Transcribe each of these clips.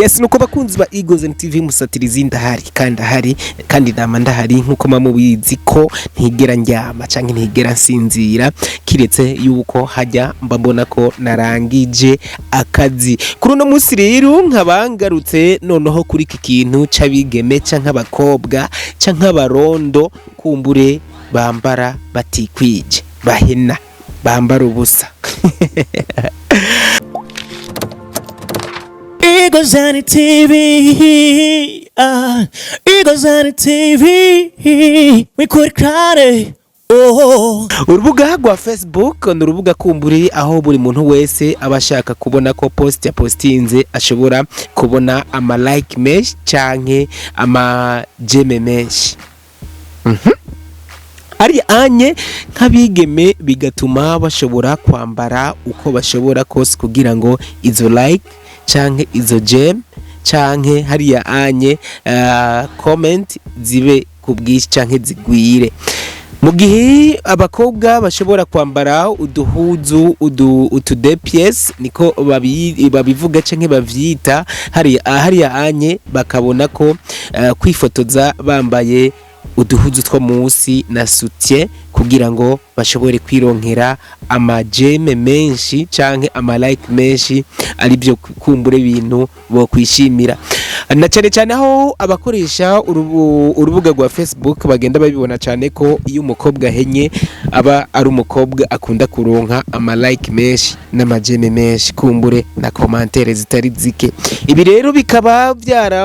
Yes, nuko bakunzi ba Egozen TV musatirizi ndahari kandi nama ndahari nkuko mamubizi ko ntigera ndyama canke ntigera nsinzira kiretse yuko hajya mbambona ko narangije akazi. Kuri no musi rero nkabangarutse noneho kuri iki kintu c'abigeme canke abakobwa canke abarondo kumbure bambara batikwije bahena bambara ubusa. Egozen TV, Egozen TV, wikurikirane. Urubuga rwa Facebook ni urubuga kumburi aho buri muntu wese abashaka kubona ko post ya postinze ashobora kubona ama like menshi canke ama jeme menshi. Ari anye nk'abigeme bigatuma bashobora kwambara uko bashobora kose kugira ngo izo like canke izo gem canke hariya anye comment zibe kubwishi canke zigwire. Mu gihe abakobwa bashobora kwambara uduhuzu utudepies niko babivuga canke bavyita hariya anye bakabona ko kwifotoza bambaye uduhuzu two munsi na soutien kugira ngo bashobore kwironkera ama jeme menshi canke ama like menshi ari byo kumbure ibintu bo kwishimira. Na cyane aho abakoresha urubuga rwa Facebook bagenda babibona cyane ko iyo umukobwa henye aba ari umukobwa akunda kuronka ama like menshi n'ama jeme menshi kumbure na commentaire zitari zike. Ibi rero bikaba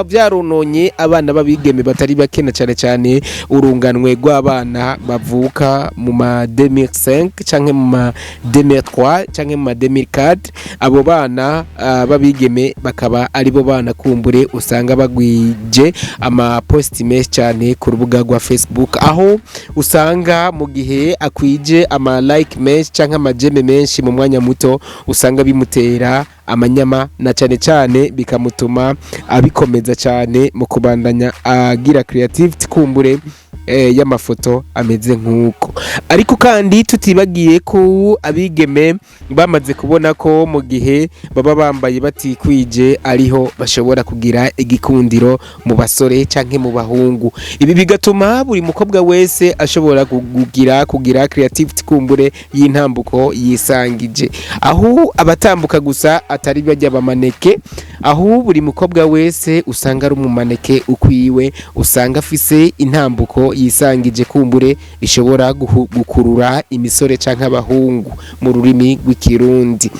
byarononye abana babigeme batari bakena cyane urunganwe rw'abana bavuka mu ma 2005 canke mu ma 2003 canke mu ma 2004. Abo bana babigeme bakaba ari bo bana kumbure usanga bagwije ama post menshi cyane ku rubuga rwa Facebook, aho usanga mu gihe akwije ama like menshi canke ama jeme menshi mu mwanya muto usanga bimutera amanyama na cyane bikamutuma abikomeza cyane mu kubandanya agira creativity kumbure y'amafoto ameze nk'uko. Ariko kandi tutibagiye ko abigeme bamaze kubona ko mu gihe baba bambaye batikwije ariho bashobora kugira igikundiro mu basore canke mu bahungu. Ibi bigatuma buri mukobwa wese ashobora kugira creativity kumbure y'intambuko yisangije, aho abatambuka gusa atari bajya bamaneke, aho buri mukobwa wese usanga ari umumaneke ukwiwe, usanga afise intambuko yisangije kumbure ishobora gukurura imisore canke abahungu mu rurimi rw'ikirundi.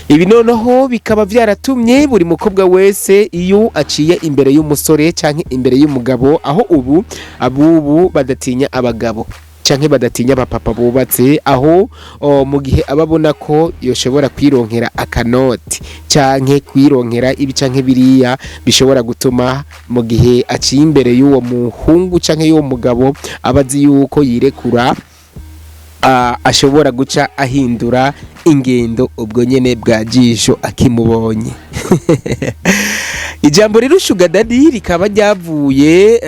Ibi noneho bikaba byaratumye buri mukobwa wese iyo aciye imbere y'umusore canke imbere y'umugabo, aho abubu badatinya abagabo canke badatinya abapapa bubatse, aho mu gihe ababona ko yoshobora kwironkera akanoti canke kwironkera ibi canke biriya bishobora gutuma mu gihe aciye imbere y'uwo muhungu canke y'uwo mugabo abazi yuko yirekura ashobora guca ahindura ingendo ubwo nyene bwa jisho akimubonye. Ijambo rero sugar daddy rikaba ryavuye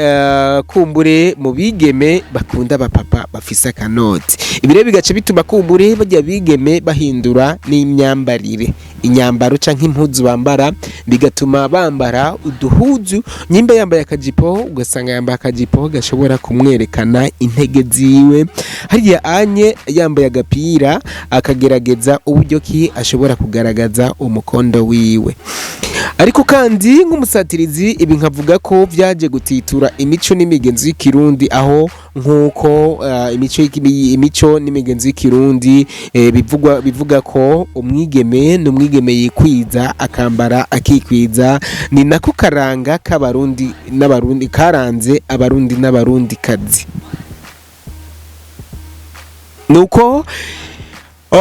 kumbure mu bigeme bakunda abapapa bafise akanoti. Ibi rero bigace bituma kumbure bajya bigeme bahindura n'imyambarire, inyambaro canke impuzu bambara, bigatuma bambara uduhuzu. Nyimba yambaye akajipo ugasanga yambaye akajipo gashobora kumwerekana intege ziwe, hariya anye yambaye agapira akagerageza uburyo ki ashobora kugaragaza umukondo wiwe. Ariko kandi nk'umusatirizi ibi nkavuga ko byaje gutitura imico n'imigenzo y'ikirundi, aho nkuko imico n'imigenzo y'ikirundi bivuga ko umwigeme yikwiza akambara akikwiza, ni nako karanga k'abarundi n'abarundi karanze abarundi n'abarundi kazi. Nuko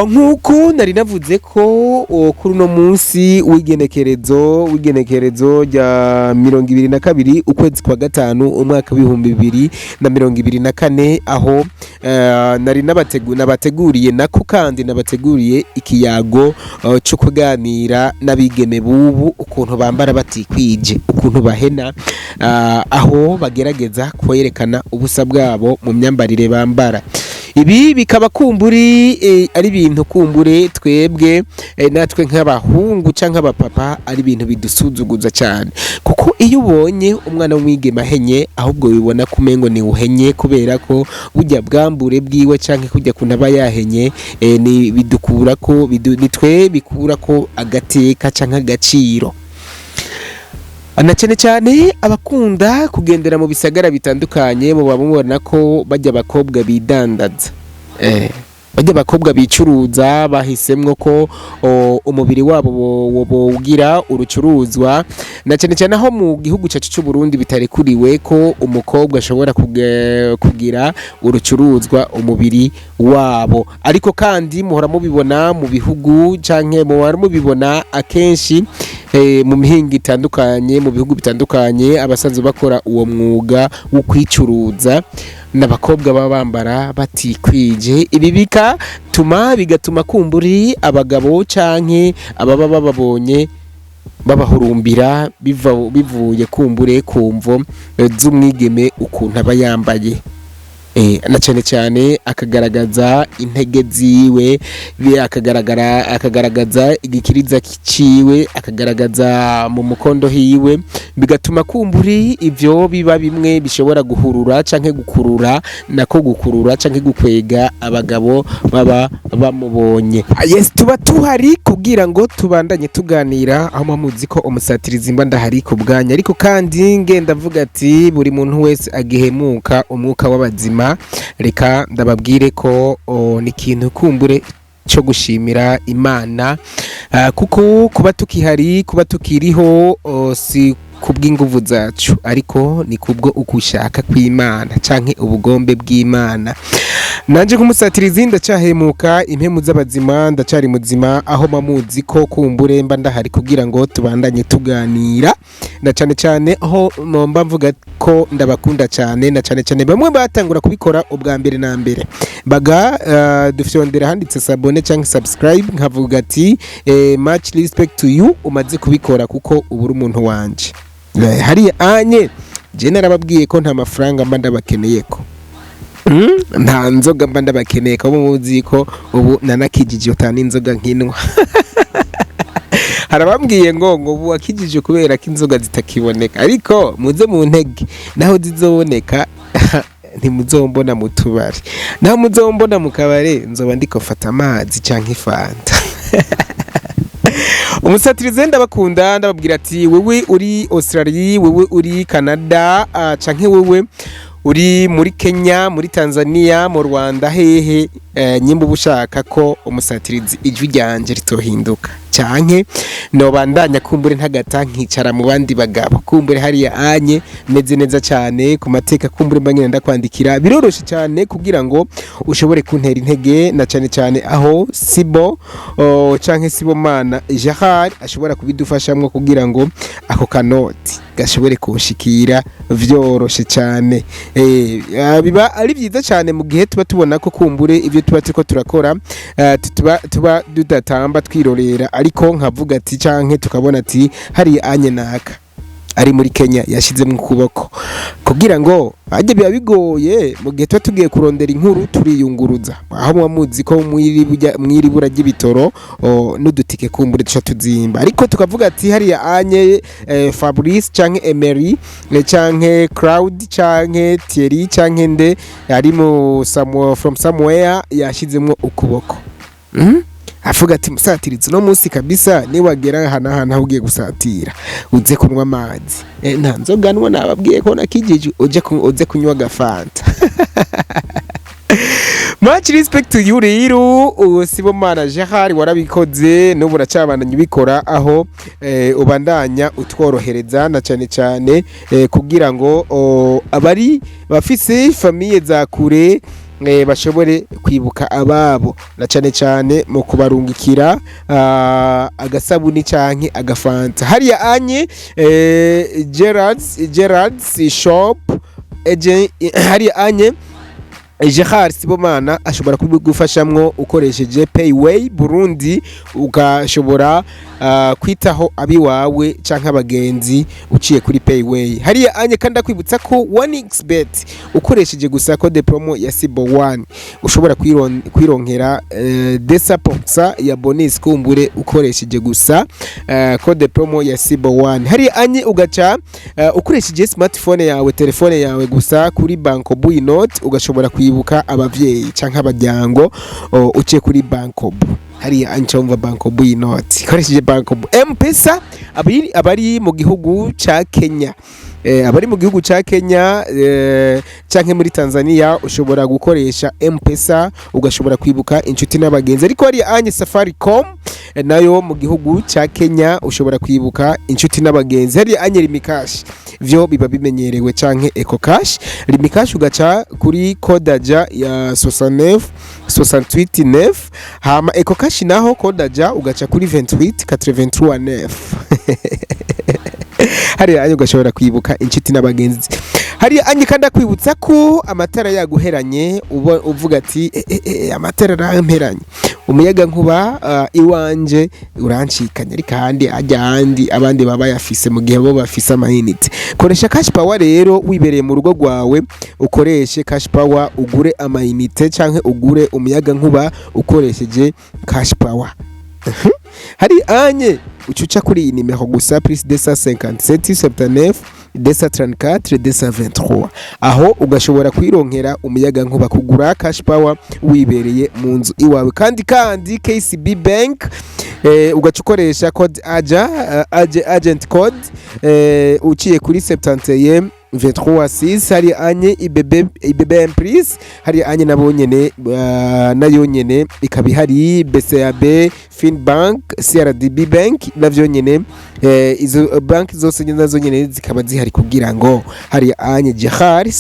nkuko nari navuze ko kuri no munsi w'igenekerezo rya 22 ukwezi kwa gatanu umwaka w'ibihumbi 2024, aho nari nabateguriye nako kandi nabateguriye ikiyago cyo kuganira n'abigeme bubu ukuntu bambara batikwije, ukuntu bahena, aho bagerageza kwerekana ubusa bwabo mu myambarire bambara. ibi bikaba kumburi ari ibintu kumbure twebwe natwe nk'abahungu canke abapapa ari ibintu bidusuzuguza cyane, kuko iyo ubonye umwana w'umwigeme ahenye ahubwo bibona kumengo ni uhenye kubera ko burya bwambure bwiwe canke kujya kunaba yahenye ni bidukura ko nitwe bikura ko agateka canke agaciro. Na cyane cyane abakunda kugendera mu bisagara bitandukanye mu babona ko bajya abakobwa bidandaza, bajya abakobwa bicuruza bahisemwo ko umubiri wabo wogira urucuruzwa, na cyane cyane aho mu gihugu cyacu cy'u Burundi bitarekuriwe ko umukobwa ashobora kugira urucuruzwa umubiri wabo, ariko kandi muhora mubibona mu bihugu canke muhora mubibona akenshi mu mihinga itandukanye mu bihugu bitandukanye abasanzwe bakora uwo mwuga wo kwicuruza n'abakobwa baba bambara batikwije. Ibi bigatuma kumburi abagabo canke ababa bababonye babahurumbira bivuye kumbure kumvo z'umwigeme ukuntu aba yambaye, na cyane cyane akagaragaza intege ziwe, akagaragaza igikiriza ciwe, akagaragaza mu mukondo hiwe, bigatuma kumburi ivyo biba bimwe bishobora guhurura canke gukurura canke gukwega abagabo baba bamubonye. Yes, tuba tuhari kugira ngo tubandanye tuganira, aho muzi ko umusatirizi mba ndahari kubwanyu, ariko kandi ngenda vuga ati buri muntu wese agihemuka umwuka w'abazima. Reka ndababwire ko ni ikintu kumbure cyo gushimira Imana, kuko kuba tukihari kuba tukiriho si kubw'inguvu zacu, ariko ni kubwo ukushaka kw'Imana canke ubugombe bw'Imana. Nanje nk'umusatirizi ndacyahemuka impemu z'abazima, ndacari muzima, aho mamuzi ko kumbure mba ndahari kugira ngo tubandanye tuganira, na cyane cyane aho mba mvuga ko ndabakunda cyane, na cyane cyane bamwe batangura kubikora ubwa mbere na mbere dufyondera handitse sabone cyangwa subscribe, nkavuga ati much respect to you umaze kubikora kuko ubura umuntu wanje. Hariya anye je narababwiye ko nta mafaranga mba ndabakeneye ko nta nzoga mba ndabakeneye ko muzi ko ubu nanakijije utana inzoga nkinwa. Harabambwiye ngo ubu wakijije kubera ko inzoga zitakiboneka, ariko muze mu ntege naho zizoboneka ntimuzombona mu tubari, naho muzombona mu kabare nzoba ndiko fata amazi canke ifanta. Umusatirize ndabakunda, ndababwira ati wewe uri Australia, wewe uri Canada, canke wewe uri muri Kenya, muri Tanzania, mu Rwanda, hehe nyimba ubushaka ko umusatirizi ijwi ryanje ritohinduka canke nobandanya kumbure ntagata nkicara mu bandi bagabo, kumbure hariya anye meze neza cyane ku mateka, kumbure mbanyina ndakwandikira biroroshe cyane kugira ngo ushobore kuntera intege, na cyane cyane aho Sibo canke Sibomana Jahari ashobora kubidufashamwe kugira ngo ako kanoti gashobore kushikira vyoroshe cyane. Biba ari byiza cyane mu gihe tuba tubona ko kumbure ivyo tuba turiko turakora tuba dudatamba twirorera, ariko nkavuga ati canke tukabona ati hari anye naka ari muri Kenya yashize mu kuboko kugira ngo ajye biba bigoye mu gihe tuba tugiye kurondera inkuru turiyunguruza, aho muzi ko mwiribura ry'ibitoro n'udutike kumbure duca tuzimba, ariko tukavuga ati hari anye Fabrice canke Emery canke Crowd canke Thierry canke nde ari mu from somewhere yashizemo ukuboko. Avuga ati musatirizi no munsi kabisa ni wagera hana ugiye gusatira uze kunywa amazi, nta nzoga nwa nababwiye ko nakijije uje kunywa gafanta. Much respect to you rero Sibomana Jahari, warabikoze no buracabandanya ubikora, aho ubandanya utworohereza na cyane cyane kugira ngo abari bafise famille za kure bashobore kwibuka ababo, na cyane cyane mu kubarungikira agasabuni canke agafanta. Hariya anye Gerard's shop hariya anye Gerard Sibomana ashobora kubigufashamwo ukoresheje Payway Burundi, ugashobora kwitaho abiwawe canke abagenzi uciye kuri Payway. Hariya anye kandi akwibutsa ko 1xbet ukoresheje gusa code promo ya Sibo1 ushobora kwironkera 200% ya bonus kumbure ukoresheje gusa code promo ya Sibo1. Hariya anye ugaca ukoresheje smartphone yawe, telefone yawe gusa kuri Banko Buinot ugashobora kwibuka abavyeyi canke abajyango uciye kuri Banko. Hariya anchomva Banko Buinot koresheje Banko M-Pesa abari mu gihugu ca Kenya. Abari mu gihugu ca Kenya canke muri Tanzania ushobora gukoresha M-Pesa ugashobora kwibuka inshuti n'abagenzi. Ariko hari anye Safaricom nayo mu gihugu ca Kenya ushobora kwibuka inshuti n'abagenzi. Hari anye Rimikash vyo biba bimenyerewe canke EcoCash. Rimikash ugaca kuri kodaja ya 69 hama EcoCash naho kodaja ugaca kuri 28 hari anye ugashobora kwibuka inshuti n'abagenzi. Hari anye kandi akwibutsa ko amatara yaguheranye uvuga ati amatara ramperanye, umuyaga nkuba iwanje urancikanye ariko kandi ajyandi abandi baba yafise mu gihe bo bafise amayinite. Koresha cash power rero wibereye mu rugo rwawe, ukoreshe cash power ugure amayinite canke ugure umuyaga nkuba ukoresheje cash power. Hari anye ucuca kuri iyi nimero gusa plus 257 234 223 aho ugashobora kwironkera umuyaga nkuba kugura cash power wibereye mu nzu iwawe. kandi KCB Bank ugacukoresha code agent code uciye kuri 71 23 hari anye IBB Imprise, hari anye nabonyene nayo nyene ikabi hari BCAB Finbank CRDB Bank navyo nyene izo banki zose nazo nyene zikaba zihari kugira ngo hari anye Gerard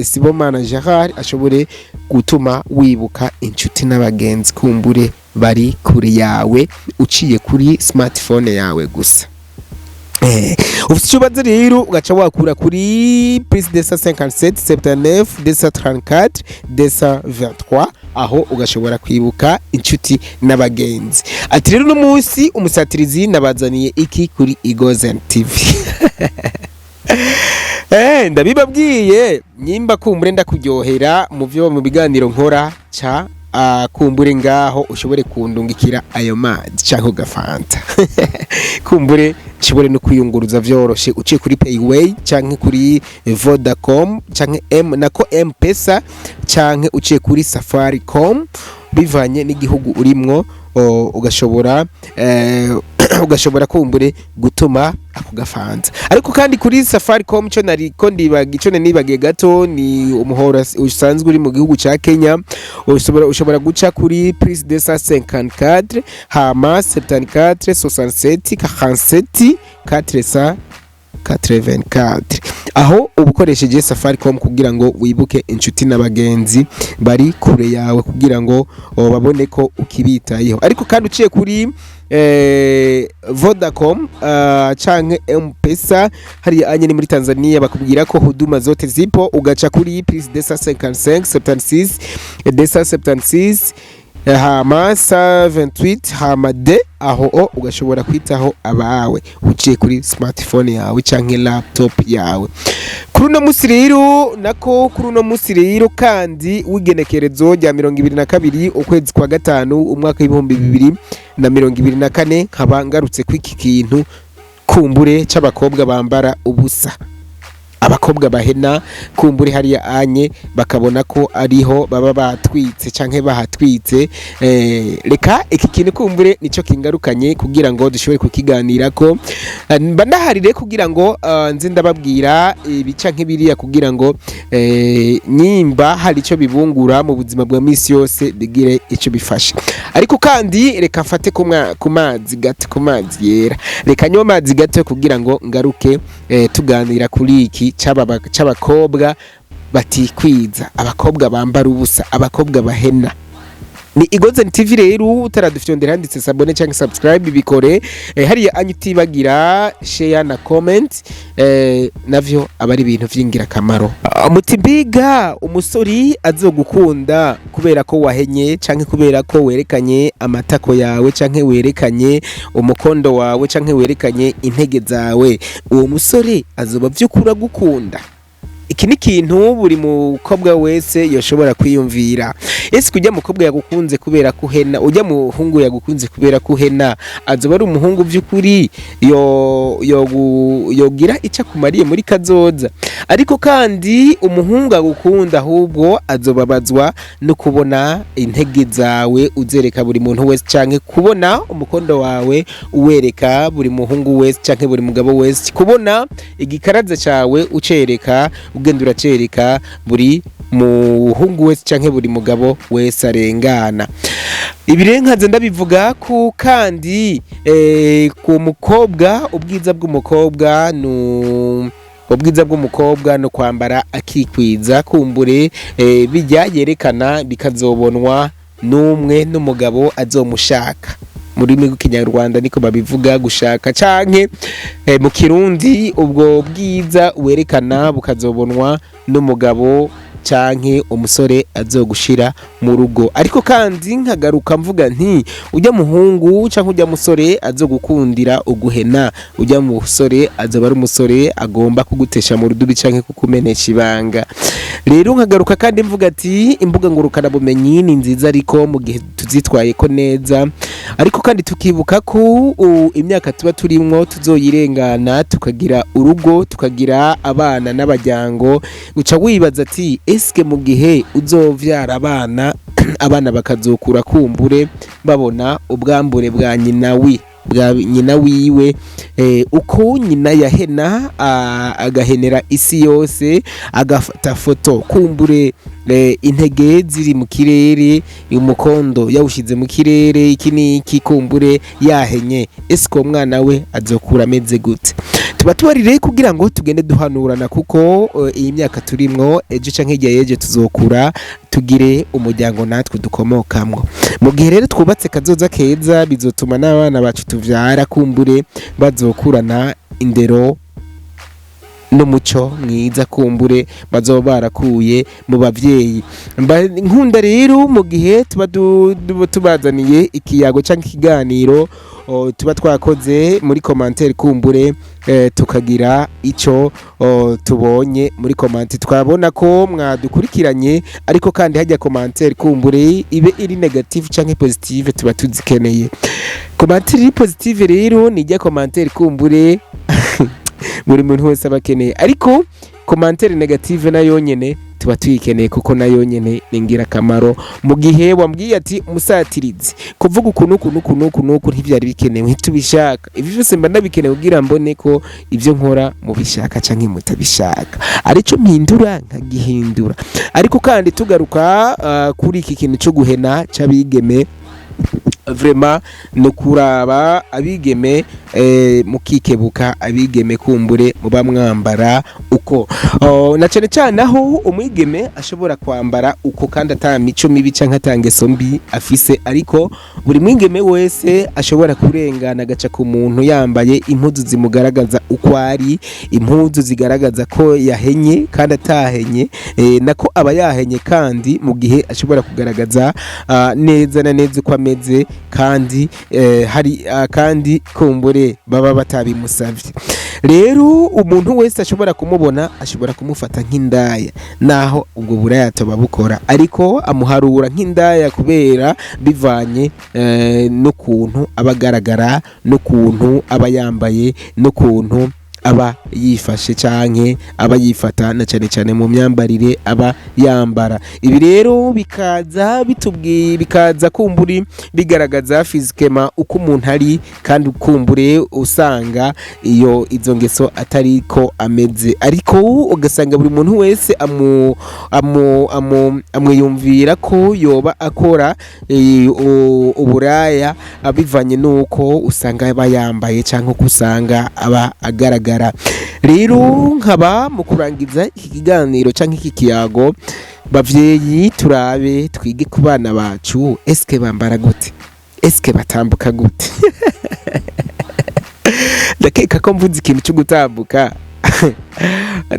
Sibomana Gerard ashobore gutuma wibuka inshuti n'abagenzi kumbure bari kuri yawe uciye kuri smartphone yawe gusa. Ufite ikibazo rero ugaca wakura kuri plus 257 79 234 223 aho ugashobora kwibuka inshuti n'abagenzi. Ati rero no munsi umusatirizi nabazaniye iki kuri Egozen TV. Ndabibabwiye nyimba kumbure ndakuryohera mu biganiro nkora ca kumbure ngaho ushobore kundungikira ayo mazi cyangwa gafanta kumbure nshobore no kwiyunguruza vyoroshe uciye kuri Payway canke kuri Vodacom canke M-Pesa canke uciye kuri Safaricom bivanye n'igihugu urimwo ugashobora kumbure gutuma ako gafanza. Ariko kandi kuri Safaricom cyo nariko nibagiye gato ni umuhora usanzwe uri mu gihugu ca Kenya, ushobora guca kuri plus 254 hama 74 67 47 484 aho ubukoresheje Safaricom kugira ngo wibuke inshuti n'abagenzi bari kure yawe kugira ngo babone ko ukibitayeho. Ariko kandi uciye kuri Vodacom canke M-Pesa hari anye muri Tanzania bakubwira ko huduma zote zipo, ugaca kuri plus 255 76 276 hama 28 hama de aho ugashobora kwitaho abawe uciye kuri smartphone yawe canke laptop yawe. Kuri uno musi rero kandi w'igenekerezo rya 22 ukwezi kwa gatanu umwaka w'2024 nkaba ngarutse kw'iki kintu kumbure c'abakobwa bambara ubusa, abakobwa bahena kumbure hariya anye bakabona ko ariho baba batwitse canke bahatwitse. Reka iki kintu kumbure nico kingarukanye kugira ngo dushobore kukiganira ko banaharire kugira ngo nze ndababwira ibica nk'ibiriya kugira ngo nyimba hari ico bibungura mu buzima bwa misi yose bigire ico bifasha. Ariko kandi reka mfate ku mazi gato, ku mazi yera, reka nywa mazi gato kugira ngo ngaruke tuganira kuri iki c'abakobwa batikwiza, abakobwa bambara ubusa, abakobwa bahena. ni Egozen TV rero utaradufyondera handitse sabone cyangwa subscribe bikore hariya anyu utibagira share na comment navyo abari ibintu vyingira kamaro mutimbiga umusori azogukunda kubera ko wahenye canke kubera ko werekanye amatako yawe canke werekanye umukondo wawe canke werekanye intege zawe uwo musore azoba vyukura gukunda iki ni kintu buri mukobwa wese yoshobora kwiyumvira ese kujya mukobwa yagukunze kubera kuhena ujya muhungu yagukunze kubera kuhena azoba ari umuhungu by'ukuri yogira icyo akumariye muri kazoza ariko kandi umuhungu agukunda ahubwo azobabazwa no kubona intege zawe uzereka buri muntu wese canke kubona umukondo wawe uwereka buri muhungu wese canke buri mugabo wese kubona igikaraza cawe ucereka ugenda uracereka buri muhungu wese canke buri mugabo wese arengana ibirenkaze ndabivuga ku kandi ku mukobwa ubwiza bw'umukobwa no kwambara akikwiza kumbure bijya yerekana bikazobonwa n'umwe n'umugabo azomushaka muri rurimi rw'ikinyarwanda niko babivuga gushaka canke mu kirundi ubwo bwiza werekana bukazobonwa n'umugabo canke umusore azogushira mu rugo ariko kandi nkagaruka mvuga nti ujya muhungu canke ujya musore azogukundira uguhena ujya musore azoba ari umusore agomba kugutesha mu rudubi canke kukumenesha ibanga rero nkagaruka kandi mvuga ati imbuga ngurukana bumenyi ni nziza ariko mu gihe tuzitwaye ko neza ariko kandi tukibuka ko imyaka tuba turimwo tuzoyirengana tukagira urugo tukagira abana n'abajyango uca wibaza ati eske mu gihe uzovyara abana bakazokura kumbure babona ubwambure bwa nyina wiwe uko nyina yahena agahenera isi yose agafata foto kumbure intege ziri mu kirere umukondo yawushize mu kirere iki niki kumbure yahenye eske umwana we azokura ameze gute tuba tubarire kugira ngo tugende duhanurana kuko iyi myaka turimwo ejo canke igihe yeje tuzokura tugire umuryango natwe dukomokamwo mu gihe rero twubatse kazoza keza bizotuma n'abana bacu tuvyara kumbure bazokurana indero n'umuco mwiza kumbure bazoba barakuye mu bavyeyi nkunda rero mu gihe tuba tubazaniye ikiyago canke ikiganiro tuba twakoze muri commentaire kumbure tukagira ico tubonye muri comment twabona ko mwadukurikiranye ariko kandi hajya commentaire kumbure ibe iri negative canke positive tuba tuzikeneye commentaire positive rero nijya commentaire kumbure buri muntu wese abakeneye ariko commentaire negative nayo nyene tuba tuyikeneye kuko nayo nyene ningira kamaro mu gihe wambwiye ati musatirizi kuvuga ukuntu ntivyari bikenewe ntitubishaka ivi byose mba ndabikeneye kugira mbone ko ivyo nkora mu bishaka canke mutabishaka arico mpindura nkagihindura ariko kandi tugaruka kuri iki kintu cyo guhena c'abigeme vraiment no kuraba abigeme mukikebuka abigeme kumbure muba mwambara uko na cyane cyane aho umwigeme ashobora kwambara uko kandi atamico mibi canke atangeso mbi afise ariko buri mwigeme wese ashobora kurengana gaca ku muntu yambaye impuzu zimugaragaza uko ari impuzu zigaragaza ko yahenye kandi atahenye nako aba yahenye kandi mu gihe ashobora kugaragaza neza na neza uko ameze kandi hari kandi kumbure baba batabimusavye rero umuntu wese ashobora kumubona ashobora kumufata nk'indaya naho ubwo burayato babukora ariko amuharura nk'indaya kubera bivanye n'ukuntu abagaragara n'ukuntu aba yambaye n'ukuntu aba yifashe canke aba yifata na cyane mu myambarire aba yambara ibi rero bikaza kumburi bigaragaza fizikema uko umuntu ari kandi ukumbure usanga izo ngeso atari ko ameze ariko ugasanga buri muntu wese amwiyumvira ko yoba akora uburaya abivanye nuko usanga aba yambaye canke uko usanga aba agaragara rero nkaba mu kurangiza iki kiganiro canke iki kiyago bavyeyi turabe twige ku bana bacu, eske bambara gute, eske batambuka gute? Ndakeka ko mvuze ikintu cyo gutambuka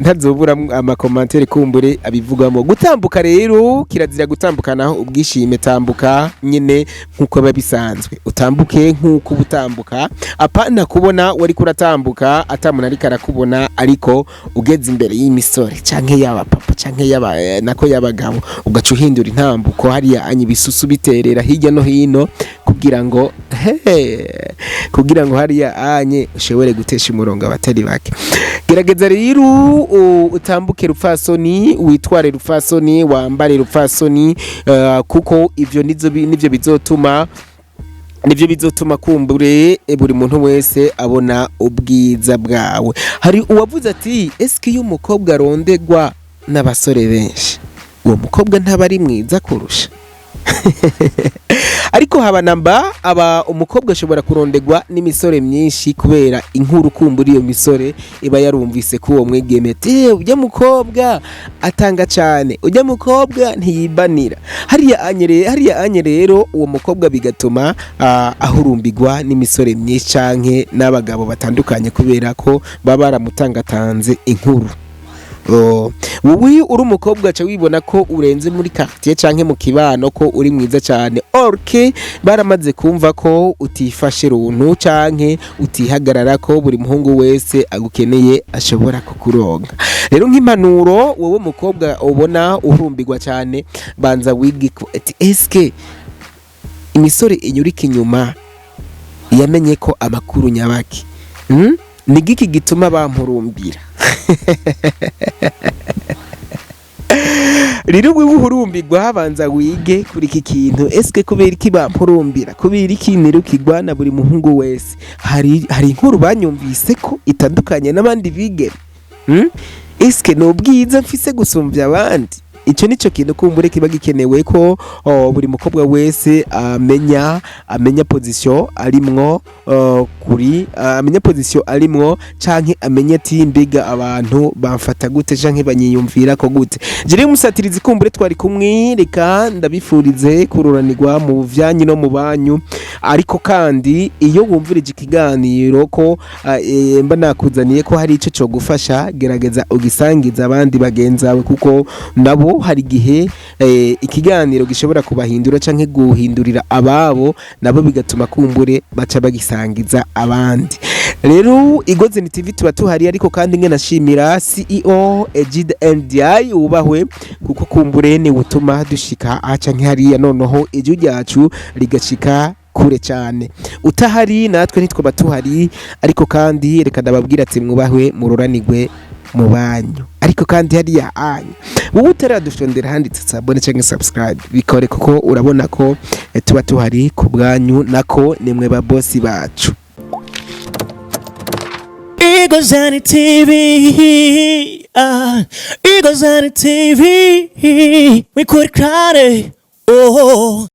ntazobura amakomantere kumbure abivugamo. Gutambuka rero kirazira gutambukanaho ubwishime, tambuka nyine nkuko biba bisanzwe, utambuke nkuko ubutambuka, apana kubona wari kuratambuka atamuntu ariko arakubona, ariko ugeze imbere y'imisore canke yaba papa canke yaba nako yabagabo ugaca uhindura intambuko hariya anyi bisusu biterera hirya no hino kugira ngo hariya anye ushobore gutesha umurongo abatari bake. Gerageza rero utambuke rupfasoni, witware rupfasoni, wambare rupfasoni, kuko ivyo nivyo bizotuma kumbure buri muntu wese abona ubwiza bwawe. Hari uwavuze ati eske iyo umukobwa arondegwa n'abasore benshi, uwo mukobwa ntaba ari mwiza kurusha? Ariko aba umukobwa ashobora kurondegwa n'imisore myinshi kubera inkuru kumbura iyo misore iba yarumvise ko uwo mwegeme ujya mukobwa atanga cyane, ujya mukobwa ntiyibanira, hariya anye rero uwo mukobwa bigatuma ahurumbigwa n'imisore myinshi canke n'abagabo batandukanye kubera ko baba baramutangatanze inkuru. Wowe uri umukobwa aca wibona ko urenze muri quartier canke mu kibano ko uri mwiza cyane, orke baramaze kumva ko utifashe runtu canke utihagarara ko buri muhungu wese agukeneye ashobora kukuronga. Rero nk'impanuro wowe mukobwa ubona uhurumbirwa cyane, banza wige ati eske imisore inyurika inyuma yamenye ko amakuru nyabaki, nigiki gituma bampurumbira? Rero wewe uhurumbirwa habanza wige kuri iki kintu, eske kubera iki bampurumbira, kubera iki nirukigwa na buri muhungu wese? Hari inkuru banyumvise ko itandukanye n'abandi bigeme, eske no bwiza mfise gusumbya abandi? Ico nico kintu kumbure kiba gikenewe ko buri mukobwa wese amenya position arimwo, amenya position arimwo canke amenya ati mbiga abantu bamfata gute canke banyiyumvira ko gute. Jere musatirizi kumbure twari kumwe, reka ndabifurize kururanirwa mu vyanyu no mu banyu, ariko kandi iyo wumvirije ikiganiro ko mba nakuzaniye ko hari ico cyo gufasha, gerageza ugisangiza abandi bagenzawe, kuko nabo hari gihe ikiganiro gishobora kubahindura canke guhindurira ababo, nabo bigatuma kumbure baca bagisangiza abandi. Rero Egozen TV tuba tuhari, ariko kandi nge nashimira CEO Egid NDI ubahwe, kuko kumbure ni utuma dushika aca nk'hariya noneho ijwi ryacu rigashika kure cyane. Utahari natwe nitwe tuhari, ariko kandi reka ndababwira ati mwubahwe muroranirwe mu banyu, ariko kandi hariya anyu wowe utaradufondera handitse sabone cyangwa subscribe bikore, kuko urabona ko tuba tuhari ku bwanyu, nako nimwe ba boss bacu. Egozen TV, Egozen TV, we could cry, oh.